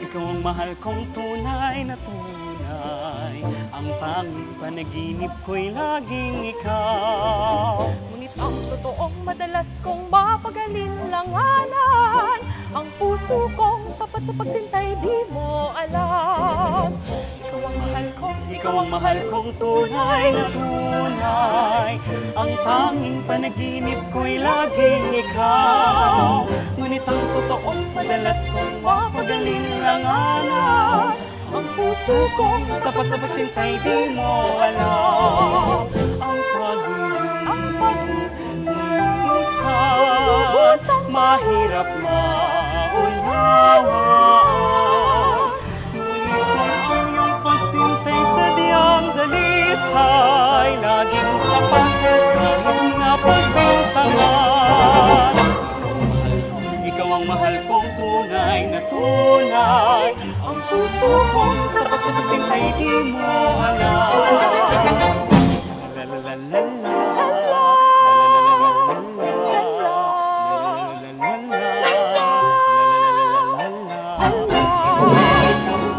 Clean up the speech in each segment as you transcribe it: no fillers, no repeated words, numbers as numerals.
Ikaw ang mahal kong tunay na tunay. Ang tanging panaginip ko'y laging ikaw. Ngunit ang totoong madalas kong mapagalinlanganan. Ang puso kong tapat sa pagsintay di mo alam. Ikaw ang mahal kong tunay na tunay. Ang tanging panaginip ko'y laging ikaw. Ngunit ang totoong madalas kong mapagalinlanganan. Ang puso kong tapat sa pagsintay di mo alam. Ang pag-ibig lubusan, mahirap maunawaan. Ngunit ang iyong pagsintay sa diyang dalisay, laging tapat kahit na pagbintangan. Ikaw ang mahal kong tunay na tunay. Ang puso kong tapat sa pagsintay di mo alam. La la la la la.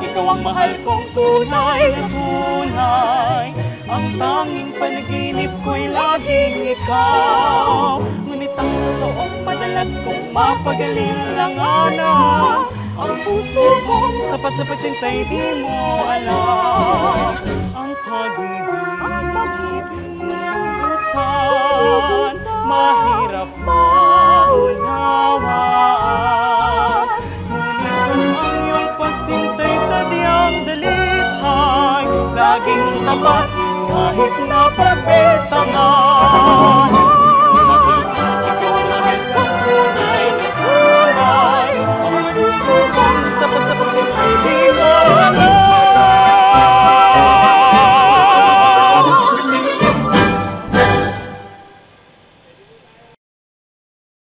Ikaw ang mahal kong tunay na tunay. Ang tanging panaginip ko'y laging ikaw. Ngunit ang totoong madalas kong mapagalinlanganan. Ang puso kong tapat sa pagsintay di mo alam. Ang pag-ibig lubusan, mahirap maunawaan. Ngunit ang iyong pagsintay sa diyang dalisay, laging tapat kahit na